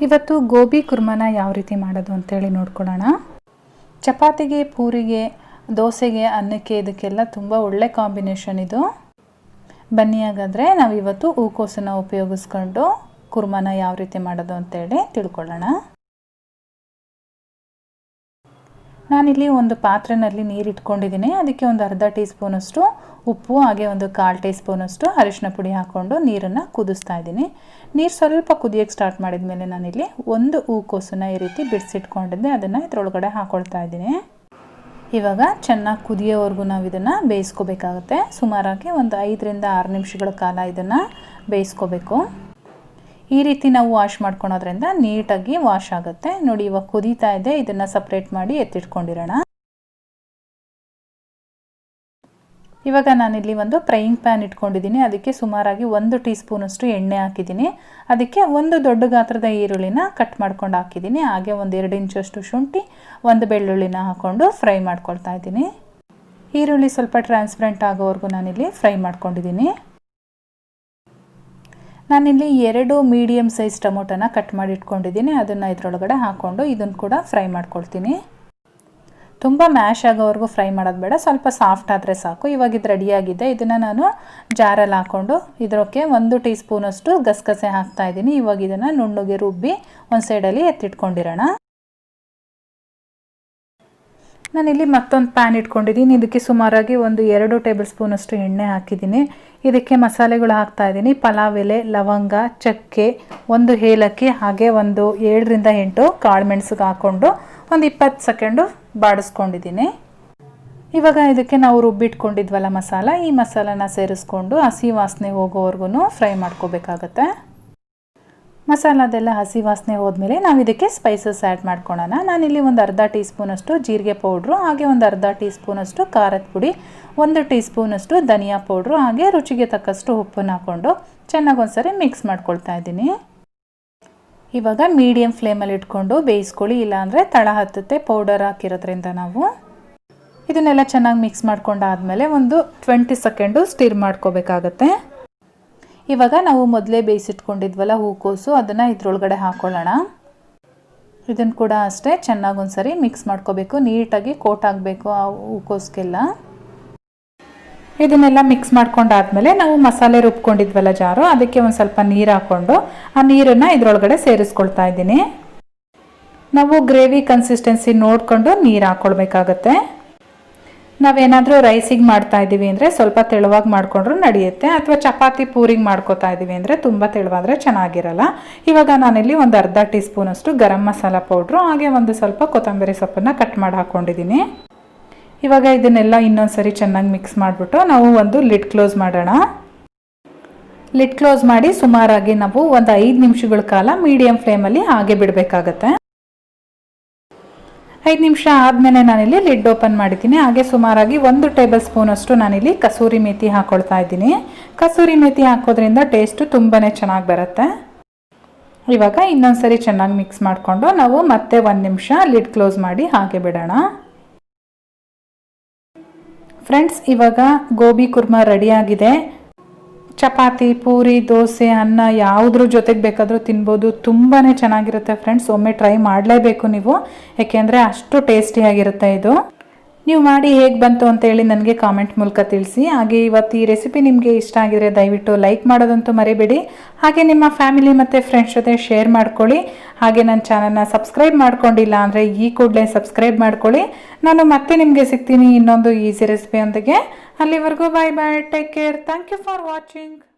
ಇವತ್ತು ಗೋಬಿ ಕುರ್ಮನ ಯಾವ ರೀತಿ ಮಾಡೋದು ಅಂತೇಳಿ ನೋಡ್ಕೊಳ್ಳೋಣ. ಚಪಾತಿಗೆ, ಪೂರಿಗೆ, ದೋಸೆಗೆ, ಅನ್ನಕ್ಕೆ ಇದಕ್ಕೆಲ್ಲ ತುಂಬ ಒಳ್ಳೆ ಕಾಂಬಿನೇಷನ್ ಇದು. ಬನ್ನಿ ಹಾಗಾದರೆ ನಾವಿವತ್ತು ಹೂಕೋಸನ್ನು ಉಪಯೋಗಿಸ್ಕೊಂಡು ಕುರ್ಮನ ಯಾವ ರೀತಿ ಮಾಡೋದು ಅಂತೇಳಿ ತಿಳ್ಕೊಳ್ಳೋಣ. ನಾನಿಲ್ಲಿ ಒಂದು ಪಾತ್ರೆಯಲ್ಲಿ ನೀರು ಇಟ್ಕೊಂಡಿದ್ದೀನಿ. ಅದಕ್ಕೆ ಒಂದು ಅರ್ಧ ಟೀ ಸ್ಪೂನಷ್ಟು ಉಪ್ಪು ಹಾಗೆ ಒಂದು 1/4 ಟೀ ಸ್ಪೂನಷ್ಟು ಅರಿಶಿನ ಪುಡಿ ಹಾಕ್ಕೊಂಡು ನೀರನ್ನು ಕುದಿಸ್ತಾ ಇದ್ದೀನಿ. ನೀರು ಸ್ವಲ್ಪ ಕುದಿಯೋಕ್ಕೆ ಸ್ಟಾರ್ಟ್ ಮಾಡಿದ ಮೇಲೆ ನಾನಿಲ್ಲಿ ಒಂದು ಹೂಕೋಸನ್ನು ಈ ರೀತಿ ಬಿಡಿಸಿಟ್ಕೊಂಡಿದ್ದೆ, ಅದನ್ನು ಇದರೊಳಗಡೆ ಹಾಕ್ಕೊಳ್ತಾ ಇದ್ದೀನಿ. ಇವಾಗ ಚೆನ್ನಾಗಿ ಕುದಿಯೋವರೆಗೂ ನಾವು ಇದನ್ನು ಬೇಯಿಸ್ಕೋಬೇಕಾಗುತ್ತೆ. ಸುಮಾರಾಗಿ ಒಂದು 5 ರಿಂದ 6 ನಿಮಿಷಗಳ ಕಾಲ ಇದನ್ನು ಬೇಯಿಸ್ಕೋಬೇಕು. ಈ ರೀತಿ ನಾವು ವಾಶ್ ಮಾಡ್ಕೊಳೋದ್ರಿಂದ ನೀಟಾಗಿ ವಾಶ್ ಆಗುತ್ತೆ. ನೋಡಿ, ಇವಾಗ ಕುದೀತಾ ಇದೆ. ಇದನ್ನು ಸಪ್ರೇಟ್ ಮಾಡಿ ಎತ್ತಿಟ್ಕೊಂಡಿರೋಣ. ಇವಾಗ ನಾನಿಲ್ಲಿ ಒಂದು ಫ್ರೈಯಿಂಗ್ ಪ್ಯಾನ್ ಇಟ್ಕೊಂಡಿದ್ದೀನಿ. ಅದಕ್ಕೆ ಸುಮಾರಾಗಿ 1 ಟೀ ಸ್ಪೂನಷ್ಟು ಎಣ್ಣೆ ಹಾಕಿದ್ದೀನಿ. ಅದಕ್ಕೆ ಒಂದು ದೊಡ್ಡ ಗಾತ್ರದ ಈರುಳ್ಳಿನ ಕಟ್ ಮಾಡ್ಕೊಂಡು ಹಾಕಿದ್ದೀನಿ. ಹಾಗೆ ಒಂದು 2 ಇಂಚಷ್ಟು ಶುಂಠಿ, ಒಂದು ಬೆಳ್ಳುಳ್ಳಿನ ಹಾಕ್ಕೊಂಡು ಫ್ರೈ ಮಾಡ್ಕೊಳ್ತಾ ಇದ್ದೀನಿ. ಈರುಳ್ಳಿ ಸ್ವಲ್ಪ ಟ್ರಾನ್ಸ್ಪರೆಂಟ್ ಆಗೋವರೆಗೂ ನಾನಿಲ್ಲಿ ಫ್ರೈ ಮಾಡ್ಕೊಂಡಿದ್ದೀನಿ. ನಾನಿಲ್ಲಿ 2 ಮೀಡಿಯಮ್ ಸೈಜ್ ಟೊಮೊಟೊನ ಕಟ್ ಮಾಡಿ ಇಟ್ಕೊಂಡಿದ್ದೀನಿ. ಅದನ್ನು ಇದರೊಳಗಡೆ ಹಾಕ್ಕೊಂಡು ಇದನ್ನು ಕೂಡ ಫ್ರೈ ಮಾಡ್ಕೊಳ್ತೀನಿ. ತುಂಬ ಮ್ಯಾಶ್ ಆಗೋವರೆಗೂ ಫ್ರೈ ಮಾಡೋದು ಬೇಡ, ಸ್ವಲ್ಪ ಸಾಫ್ಟ್ ಆದರೆ ಸಾಕು. ಇವಾಗ ಇದು ರೆಡಿಯಾಗಿದೆ. ಇದನ್ನು ನಾನು ಜಾರಲ್ಲಿ ಹಾಕ್ಕೊಂಡು ಇದಕ್ಕೆ 1 ಟೀ ಸ್ಪೂನಷ್ಟು ಗಸಗಸೆ ಹಾಕ್ತಾ ಇದ್ದೀನಿ. ಇವಾಗ ಇದನ್ನು ನುಣ್ಣಗೆ ರುಬ್ಬಿ ಒಂದು ಸೈಡಲ್ಲಿ ಎತ್ತಿಟ್ಕೊಂಡಿರೋಣ. ನಾನಿಲ್ಲಿ ಮತ್ತೊಂದು ಪ್ಯಾನ್ ಇಟ್ಕೊಂಡಿದ್ದೀನಿ. ಇದಕ್ಕೆ ಸುಮಾರಾಗಿ ಒಂದು 2 ಟೇಬಲ್ ಸ್ಪೂನಷ್ಟು ಎಣ್ಣೆ ಹಾಕಿದ್ದೀನಿ. ಇದಕ್ಕೆ ಮಸಾಲೆಗಳು ಹಾಕ್ತಾ ಇದ್ದೀನಿ. ಪಲಾವ್ ಎಲೆ, ಲವಂಗ, ಚಕ್ಕೆ, ಒಂದು ಏಲಕ್ಕಿ ಹಾಗೆ ಒಂದು 7 ರಿಂದ 8 ಕಾಳುಮೆಣಸಿಗೆ ಹಾಕ್ಕೊಂಡು ಒಂದು 20 ಸೆಕೆಂಡು ಬಾಡಿಸ್ಕೊಂಡಿದ್ದೀನಿ. ಇವಾಗ ಇದಕ್ಕೆ ನಾವು ರುಬ್ಬಿಟ್ಕೊಂಡಿದ್ವಲ್ಲ ಮಸಾಲ, ಈ ಮಸಾಲಾನ ಸೇರಿಸ್ಕೊಂಡು ಹಸಿ ವಾಸನೆ ಹೋಗೋವರೆಗೂ ಫ್ರೈ ಮಾಡ್ಕೋಬೇಕಾಗತ್ತೆ. ಮಸಾಲದೆಲ್ಲ ಹಸಿ ವಾಸನೆ ಹೋದ್ಮೇಲೆ ನಾವು ಇದಕ್ಕೆ ಸ್ಪೈಸಸ್ ಆ್ಯಡ್ ಮಾಡ್ಕೊಳ್ಳೋಣ. ನಾನಿಲ್ಲಿ ಒಂದು ಅರ್ಧ ಟೀ ಸ್ಪೂನಷ್ಟು ಜೀರಿಗೆ ಪೌಡ್ರು, ಹಾಗೆ ಒಂದು ಅರ್ಧ ಟೀ ಸ್ಪೂನಷ್ಟು ಖಾರದ ಪುಡಿ, 1 ಟೀ ಸ್ಪೂನಷ್ಟು ಧನಿಯಾ ಪೌಡ್ರು, ಹಾಗೆ ರುಚಿಗೆ ತಕ್ಕಷ್ಟು ಉಪ್ಪನ್ನು ಹಾಕ್ಕೊಂಡು ಚೆನ್ನಾಗಿ ಒಂದ್ಸರಿ ಮಿಕ್ಸ್ ಮಾಡ್ಕೊಳ್ತಾ ಇದ್ದೀನಿ. ಇವಾಗ ಮೀಡಿಯಮ್ ಫ್ಲೇಮಲ್ಲಿ ಇಟ್ಕೊಂಡು ಬೇಯಿಸ್ಕೊಳ್ಳಿ, ಇಲ್ಲಾಂದರೆ ತಳ ಹತ್ತುತ್ತೆ ಪೌಡರ್ ಹಾಕಿರೋದ್ರಿಂದ. ನಾವು ಇದನ್ನೆಲ್ಲ ಚೆನ್ನಾಗಿ ಮಿಕ್ಸ್ ಮಾಡ್ಕೊಂಡಾದಮೇಲೆ ಒಂದು 20 ಸೆಕೆಂಡು ಸ್ಟಿರ್ ಮಾಡ್ಕೋಬೇಕಾಗತ್ತೆ. ಇವಾಗ ನಾವು ಮೊದಲೇ ಬೇಯಿಸಿಟ್ಕೊಂಡಿದ್ವಲ್ಲ ಹೂಕೋಸು, ಅದನ್ನು ಇದ್ರೊಳಗಡೆ ಹಾಕ್ಕೊಳ್ಳೋಣ. ಇದನ್ನು ಕೂಡ ಅಷ್ಟೇ ಚೆನ್ನಾಗಿ ಒಂದ್ಸರಿ ಮಿಕ್ಸ್ ಮಾಡ್ಕೋಬೇಕು. ನೀಟಾಗಿ ಕೋಟ್ ಆಗಬೇಕು ಆ ಹೂಕೋಸ್ಗೆಲ್ಲ. ಇದನ್ನೆಲ್ಲ ಮಿಕ್ಸ್ ಮಾಡ್ಕೊಂಡಾದ್ಮೇಲೆ ನಾವು ಮಸಾಲೆ ರುಬ್ಕೊಂಡಿದ್ವಲ್ಲ ಜಾರು, ಅದಕ್ಕೆ ಒಂದು ಸ್ವಲ್ಪ ನೀರು ಹಾಕ್ಕೊಂಡು ಆ ನೀರನ್ನು ಇದರೊಳಗಡೆ ಸೇರಿಸ್ಕೊಳ್ತಾ ಇದ್ದೀನಿ. ನಾವು ಗ್ರೇವಿ ಕನ್ಸಿಸ್ಟೆನ್ಸಿ ನೋಡಿಕೊಂಡು ನೀರು ಹಾಕ್ಕೊಳ್ಬೇಕಾಗತ್ತೆ. ನಾವೇನಾದರೂ ರೈಸಿಗೆ ಮಾಡ್ತಾ ಇದ್ದೀವಿ ಅಂದರೆ ಸ್ವಲ್ಪ ತೆಳುವಾಗಿ ಮಾಡಿಕೊಂಡ್ರೂ ನಡೆಯುತ್ತೆ, ಅಥವಾ ಚಪಾತಿ ಪೂರಿಗೆ ಮಾಡ್ಕೋತಾ ಇದ್ದೀವಿ ಅಂದರೆ ತುಂಬ ತೆಳುವಾದರೆ ಚೆನ್ನಾಗಿರಲ್ಲ. ಇವಾಗ ನಾನಿಲ್ಲಿ ಒಂದು ಅರ್ಧ ಟೀ ಸ್ಪೂನಷ್ಟು ಗರಂ ಮಸಾಲ ಪೌಡ್ರು, ಹಾಗೆ ಒಂದು ಸ್ವಲ್ಪ ಕೊತ್ತಂಬರಿ ಸೊಪ್ಪನ್ನು ಕಟ್ ಮಾಡಿ ಹಾಕ್ಕೊಂಡಿದ್ದೀನಿ. ಇವಾಗ ಇದನ್ನೆಲ್ಲ ಇನ್ನೊಂದು ಸರಿ ಚೆನ್ನಾಗಿ ಮಿಕ್ಸ್ ಮಾಡಿಬಿಟ್ಟು ನಾವು ಒಂದು ಲಿಡ್ ಕ್ಲೋಸ್ ಮಾಡೋಣ. ಲಿಡ್ ಕ್ಲೋಸ್ ಮಾಡಿ ಸುಮಾರಾಗಿ ನಾವು ಒಂದು 5 ನಿಮಿಷಗಳ ಕಾಲ ಮೀಡಿಯಮ್ ಫ್ಲೇಮಲ್ಲಿ ಹಾಗೆ ಬಿಡಬೇಕಾಗತ್ತೆ. 5 ನಿಮಿಷ ಆದಮೇಲೆ ನಾನಿಲ್ಲಿ ಲಿಡ್ ಓಪನ್ ಮಾಡಿದ್ದೀನಿ. ಹಾಗೆ ಸುಮಾರಾಗಿ 1 ಟೇಬಲ್ ಸ್ಪೂನಷ್ಟು ನಾನಿಲ್ಲಿ ಕಸೂರಿ ಮೇಥಿ ಹಾಕ್ಕೊಳ್ತಾ ಇದ್ದೀನಿ. ಕಸೂರಿ ಮೇಥಿ ಹಾಕೋದ್ರಿಂದ ಟೇಸ್ಟು ತುಂಬಾ ಚೆನ್ನಾಗಿ ಬರುತ್ತೆ. ಇವಾಗ ಇನ್ನೊಂದು ಸರಿ ಚೆನ್ನಾಗಿ ಮಿಕ್ಸ್ ಮಾಡಿಕೊಂಡು ನಾವು ಮತ್ತೆ 1 ನಿಮಿಷ ಲಿಡ್ ಕ್ಲೋಸ್ ಮಾಡಿ ಹಾಗೆ ಬಿಡೋಣ. ಫ್ರೆಂಡ್ಸ್, ಇವಾಗ ಗೋಬಿ ಕುರ್ಮಾ ರೆಡಿಯಾಗಿದೆ. ಚಪಾತಿ, ಪೂರಿ, ದೋಸೆ, ಅನ್ನ ಯಾವುದ್ರ ಜೊತೆಗೆ ಬೇಕಾದರೂ ತಿನ್ಬೋದು. ತುಂಬಾ ಚೆನ್ನಾಗಿರುತ್ತೆ ಫ್ರೆಂಡ್ಸ್. ಒಮ್ಮೆ ಟ್ರೈ ಮಾಡಲೇಬೇಕು ನೀವು, ಏಕೆಂದರೆ ಅಷ್ಟು ಟೇಸ್ಟಿಯಾಗಿರುತ್ತೆ ಇದು. ನೀವು ಮಾಡಿ ಹೇಗೆ ಬಂತು ಅಂತೇಳಿ ನನಗೆ ಕಾಮೆಂಟ್ ಮೂಲಕ ತಿಳಿಸಿ. ಹಾಗೆ ಇವತ್ತು ಈ ರೆಸಿಪಿ ನಿಮಗೆ ಇಷ್ಟ ಆಗಿದರೆ ದಯವಿಟ್ಟು ಲೈಕ್ ಮಾಡೋದಂತೂ ಮರಿಬೇಡಿ. ಹಾಗೆ ನಿಮ್ಮ ಫ್ಯಾಮಿಲಿ ಮತ್ತು ಫ್ರೆಂಡ್ಸ್ ಜೊತೆ ಶೇರ್ ಮಾಡ್ಕೊಳ್ಳಿ. ಹಾಗೆ ನನ್ನ ಚಾನಲ್ನ ಸಬ್ಸ್ಕ್ರೈಬ್ ಮಾಡ್ಕೊಂಡಿಲ್ಲ ಅಂದರೆ ಈ ಕೂಡಲೇ ಸಬ್ಸ್ಕ್ರೈಬ್ ಮಾಡ್ಕೊಳ್ಳಿ. ನಾನು ಮತ್ತೆ ನಿಮಗೆ ಸಿಗ್ತೀನಿ ಇನ್ನೊಂದು ಈಸಿ ರೆಸಿಪಿಯೊಂದಿಗೆ. ಅಲ್ಲಿವರೆಗೂ bye bye, take care, thank you for watching.